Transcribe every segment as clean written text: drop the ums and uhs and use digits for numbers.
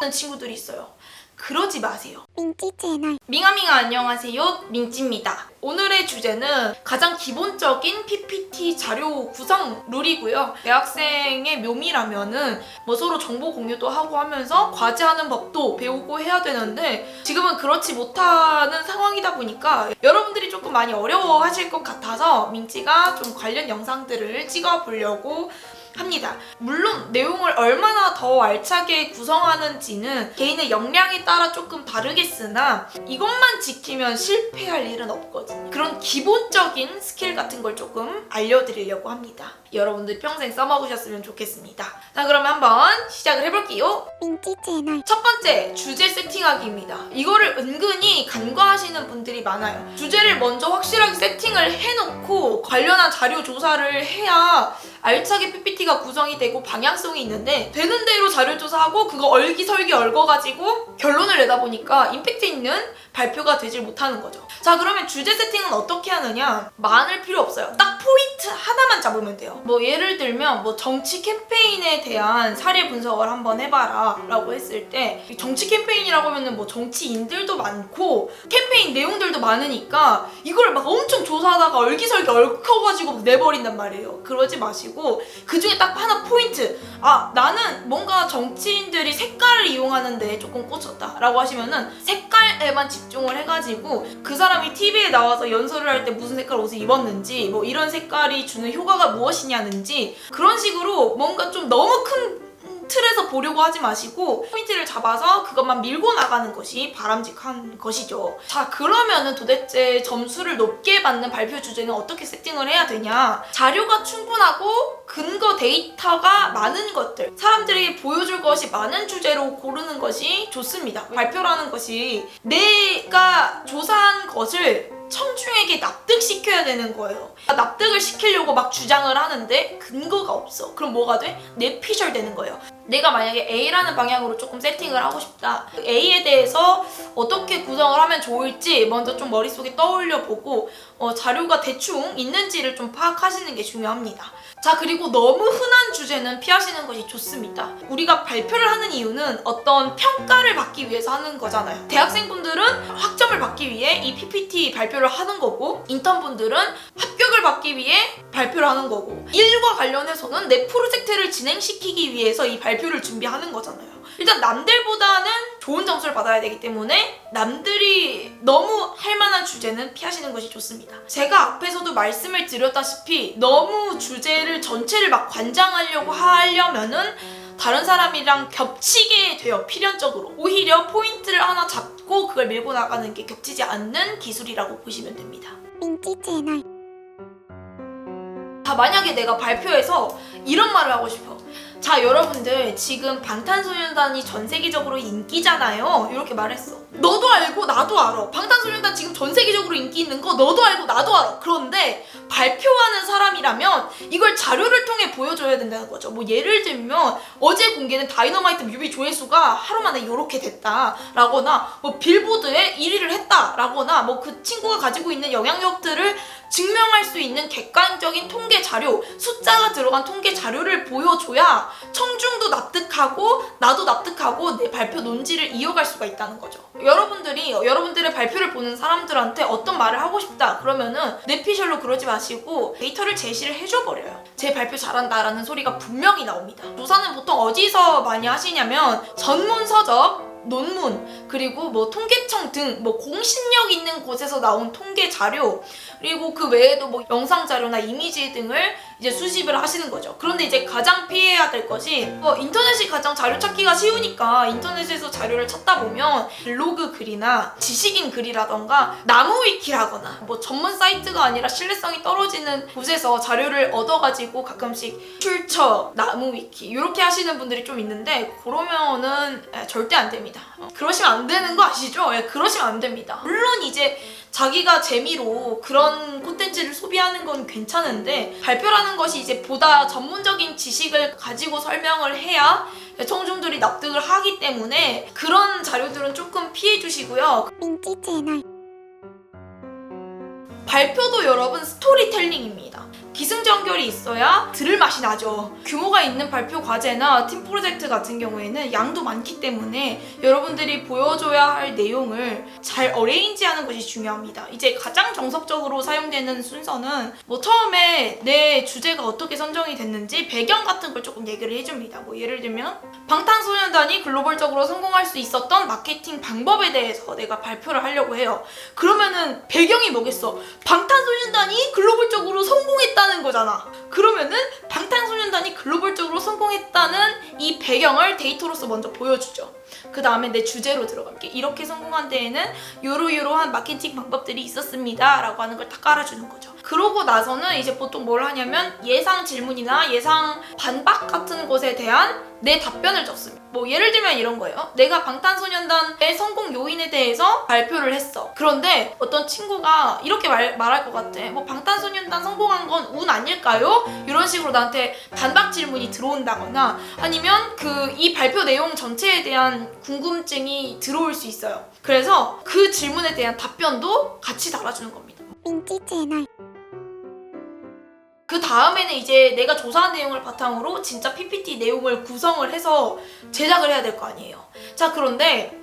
하는 친구들이 있어요. 그러지 마세요. 민지 채널. 밍아밍아 안녕하세요. 민지입니다. 오늘의 주제는 가장 기본적인 PPT 자료 구성 룰이고요. 대학생의 묘미라면은 뭐 서로 정보 공유도 하고 하면서 과제하는 법도 배우고 해야 되는데 지금은 그렇지 못하는 상황이다 보니까 여러분들이 조금 많이 어려워하실 것 같아서 민지가 좀 관련 영상들을 찍어보려고 합니다. 물론 내용을 얼마나 더 알차게 구성하는지는 개인의 역량에 따라 조금 다르겠으나 이것만 지키면 실패할 일은 없거든요. 그런 기본적인 스킬 같은 걸 조금 알려드리려고 합니다. 여러분들이 평생 써먹으셨으면 좋겠습니다. 자, 그러면 한번 시작을 해볼게요. 민지 채널. 첫 번째, 주제 세팅하기입니다. 이거를 은근히 간과하시는 분들이 많아요. 주제를 먼저 확실하게 세팅을 해놓고 관련한 자료 조사를 해야 알차게 PPT가 구성이 되고 방향성이 있는데 되는 대로 자료 조사하고 그거 얼기설기 얽어가지고 결론을 내다 보니까 임팩트 있는 발표가 되질 못하는 거죠. 자, 그러면 주제 세팅은 어떻게 하느냐? 많을 필요 없어요. 딱 포인트 하나만 잡으면 돼요. 뭐 예를 들면 뭐 정치 캠페인에 대한 사례 분석을 한번 해봐라 라고 했을 때 정치 캠페인이라고 하면은 뭐 정치인들도 많고 캠페인 내용들도 많으니까 이걸 막 엄청 조사하다가 얼기설기 얽혀가지고 내버린단 말이에요. 그러지 마시고 그 중에 딱 하나 포인트, 아 나는 뭔가 정치인들이 색깔을 이용하는데 조금 꽂혔다 라고 하시면은 색깔에만 집중을 해가지고 그 사람이 TV에 나와서 연설을 할 때 무슨 색깔 옷을 입었는지 뭐 이런 색깔이 주는 효과가 무엇이냐는지 그런 식으로 뭔가 좀 너무 큰 틀에서 보려고 하지 마시고 포인트를 잡아서 그것만 밀고 나가는 것이 바람직한 것이죠. 자, 그러면은 도대체 점수를 높게 받는 발표 주제는 어떻게 세팅을 해야 되냐? 자료가 충분하고 근거 데이터가 많은 것들, 사람들에게 보여줄 것이 많은 주제로 고르는 것이 좋습니다. 발표라는 것이 내가 조사한 것을 청중에게 납득시켜야 되는 거예요. 납득을 시키려고 막 주장을 하는데 근거가 없어. 그럼 뭐가 돼? 뇌피셜 되는 거예요. 내가 만약에 A라는 방향으로 조금 세팅을 하고 싶다. A에 대해서 어떻게 구성을 하면 좋을지 먼저 좀 머릿속에 떠올려보고 자료가 대충 있는지를 좀 파악하시는 게 중요합니다. 자, 그리고 너무 흔한 주제는 피하시는 것이 좋습니다. 우리가 발표를 하는 이유는 어떤 평가를 받기 위해서 하는 거잖아요. 대학생분들은 학점을 받기 위해 이 PPT 발표를 하는 거고 인턴분들은 합격을 받기 위해 발표를 하는 거고 일과 관련해서는 내 프로젝트를 진행시키기 위해서 이 발표를 준비하는 거잖아요. 일단 남들보다는 좋은 점수를 받아야 되기 때문에 남들이 너무 할 만한 주제는 피하시는 것이 좋습니다. 제가 앞에서도 말씀을 드렸다시피 너무 주제를 전체를 막 관장하려고 하려면은 다른 사람이랑 겹치게 돼요. 필연적으로. 오히려 포인트를 하나 잡고 그걸 밀고 나가는 게 겹치지 않는 기술이라고 보시면 됩니다. 민지 채널. 자, 만약에 내가 발표에서 이런 말을 하고 싶어. 자, 여러분들 지금 방탄소년단이 전 세계적으로 인기잖아요. 이렇게 말했어. 너도 알고 나도 알아. 방탄소년단 지금 전 세계적으로 인기 있는 거 너도 알고 나도 알아. 그런데 발표하는 사람이라면 이걸 자료를 통해 보여줘야 된다는 거죠. 뭐 예를 들면 어제 공개된 다이너마이트 뮤비 조회수가 하루 만에 이렇게 됐다 라거나 뭐 빌보드에 1위를 했다 라거나 뭐 그 친구가 가지고 있는 영향력들을 증명할 수 있는 객관적인 통계 자료, 숫자가 들어간 통계 자료를 보여줘야 청중도 납득하고 나도 납득하고 내 발표 논지를 이어갈 수가 있다는 거죠. 여러분들이 여러분들의 발표를 보는 사람들한테 어떤 말을 하고 싶다 그러면은 뇌피셜로 그러지 마시고 데이터를 제시를 해줘버려요. 제 발표 잘한다라는 소리가 분명히 나옵니다. 조사는 보통 어디서 많이 하시냐면 전문 서적, 논문, 그리고 뭐 통계청 등 뭐 공신력 있는 곳에서 나온 통계 자료, 그리고 그 외에도 뭐 영상 자료나 이미지 등을 이제 수집을 하시는 거죠. 그런데 이제 가장 피해야 될 것이 인터넷이 가장 자료 찾기가 쉬우니까 인터넷에서 자료를 찾다 보면 블로그 글이나 지식인 글이라던가 나무 위키라거나 뭐 전문 사이트가 아니라 신뢰성이 떨어지는 곳에서 자료를 얻어가지고 가끔씩 출처, 나무 위키 이렇게 하시는 분들이 좀 있는데 그러면은 절대 안 됩니다. 그러시면 안 되는 거 아시죠? 그러시면 안 됩니다. 물론 이제 자기가 재미로 그런 콘텐츠를 소비하는 건 괜찮은데 발표라는 것이 이제 보다 전문적인 지식을 가지고 설명을 해야 청중들이 납득을 하기 때문에 그런 자료들은 조금 피해 주시고요. 민지 채널. 발표도 여러분 스토리텔링입니다. 기승전결이 있어야 들을 맛이 나죠. 규모가 있는 발표 과제나 팀 프로젝트 같은 경우에는 양도 많기 때문에 여러분들이 보여줘야 할 내용을 잘 어레인지하는 것이 중요합니다. 이제 가장 정석적으로 사용되는 순서는 뭐 처음에 내 주제가 어떻게 선정이 됐는지 배경 같은 걸 조금 얘기를 해줍니다. 뭐 예를 들면 방탄소년단이 글로벌적으로 성공할 수 있었던 마케팅 방법에 대해서 내가 발표를 하려고 해요. 그러면은 배경이 뭐겠어? 방탄소년단이 글로벌적으로 성공했다는 거잖아. 그러면은 방탄소년단이 글로벌적으로 성공했다는 이 배경을 데이터로서 먼저 보여주죠. 그 다음에 내 주제로 들어갈게. 이렇게 성공한 데에는 요러요러한 마케팅 방법들이 있었습니다 라고 하는 걸 다 깔아주는 거죠. 그러고 나서는 이제 보통 뭘 하냐면 예상 질문이나 예상 반박 같은 것에 대한 내 답변을 적습니다. 뭐 예를 들면 이런 거예요. 내가 방탄소년단의 성공 요인에 대해서 발표를 했어. 그런데 어떤 친구가 이렇게 말할 것 같아. 뭐 방탄소년단 성공한 건 운 아닐까요? 이런 식으로 나한테 반박 질문이 들어온다거나 아니면 이 발표 내용 전체에 대한 궁금증이 들어올 수 있어요. 그래서 그 질문에 대한 답변도 같이 달아주는 겁니다. 민지 채널. 그 다음에는 이제 내가 조사한 내용을 바탕으로 진짜 PPT 내용을 구성을 해서 제작을 해야 될 거 아니에요. 자, 그런데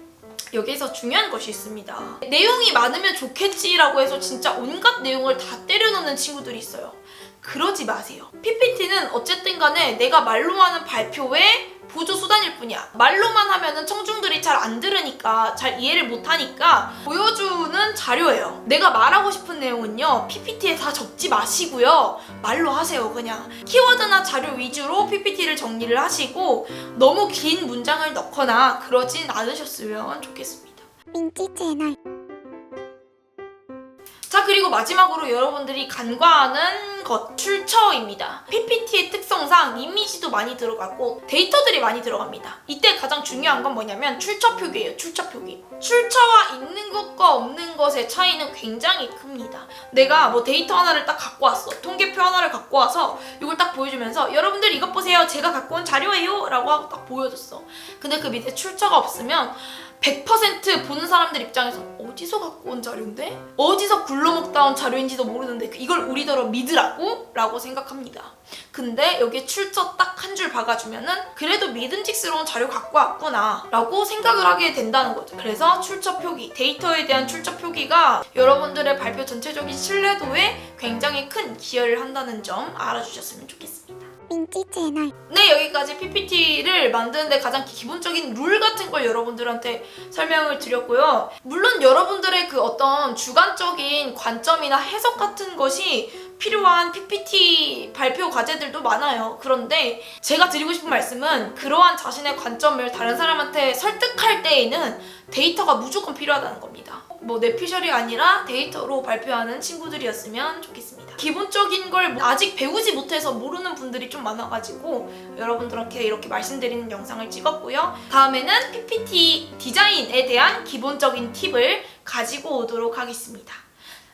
여기에서 중요한 것이 있습니다. 내용이 많으면 좋겠지라고 해서 진짜 온갖 내용을 다 때려넣는 친구들이 있어요. 그러지 마세요. PPT는 어쨌든 간에 내가 말로 하는 발표의 보조 수단일 뿐이야. 말로만 하면은 청중들이 잘 안 들으니까 잘 이해를 못 하니까 보여주는 자료예요. 내가 말하고 싶은 내용은요, PPT에 다 적지 마시고요. 말로 하세요. 그냥 키워드나 자료 위주로 PPT를 정리를 하시고 너무 긴 문장을 넣거나 그러진 않으셨으면 좋겠습니다. 민지 채널. 자, 그리고 마지막으로 여러분들이 간과하는 것, 출처입니다. PPT의 특성상 이미지도 많이 들어가고 데이터들이 많이 들어갑니다. 이때 가장 중요한 건 뭐냐면 출처 표기예요. 출처 표기. 출처와 있는 것과 없는 것의 차이는 굉장히 큽니다. 내가 뭐 데이터 하나를 딱 갖고 왔어. 통계표 하나를 갖고 와서 이걸 딱 보여주면서 여러분들 이것 보세요. 제가 갖고 온 자료예요. 라고 하고 딱 보여줬어. 근데 그 밑에 출처가 없으면 100% 보는 사람들 입장에서 어디서 갖고 온 자료인데? 어디서 굴러먹다 온 자료인지도 모르는데 이걸 우리더러 믿으라고? 라고 생각합니다. 근데 여기에 출처 딱 한 줄 박아주면은 그래도 믿음직스러운 자료 갖고 왔구나 라고 생각을 하게 된다는 거죠. 그래서 출처 표기, 데이터에 대한 출처 표기가 여러분들의 발표 전체적인 신뢰도에 굉장히 큰 기여를 한다는 점 알아주셨으면 좋겠습니다. 민지 채널. 네, 여기까지 PPT를 만드는데 가장 기본적인 룰 같은 걸 여러분들한테 설명을 드렸고요. 물론 여러분들의 그 어떤 주관적인 관점이나 해석 같은 것이 필요한 PPT 발표 과제들도 많아요. 그런데 제가 드리고 싶은 말씀은 그러한 자신의 관점을 다른 사람한테 설득할 때에는 데이터가 무조건 필요하다는 겁니다. 뭐 뇌피셜이 아니라 데이터로 발표하는 친구들이었으면 좋겠습니다. 기본적인 걸 아직 배우지 못해서 모르는 분들이 좀 많아가지고 여러분들한테 이렇게 말씀드리는 영상을 찍었고요. 다음에는 PPT 디자인에 대한 기본적인 팁을 가지고 오도록 하겠습니다.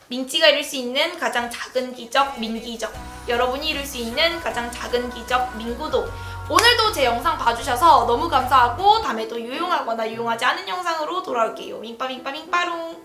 민지가 이룰 수 있는 가장 작은 기적, 민기적. 여러분이 이룰 수 있는 가장 작은 기적, 민구독. 오늘도 제 영상 봐주셔서 너무 감사하고 다음에 또 유용하거나 유용하지 않은 영상으로 돌아올게요. 민빠민빠민빠롱.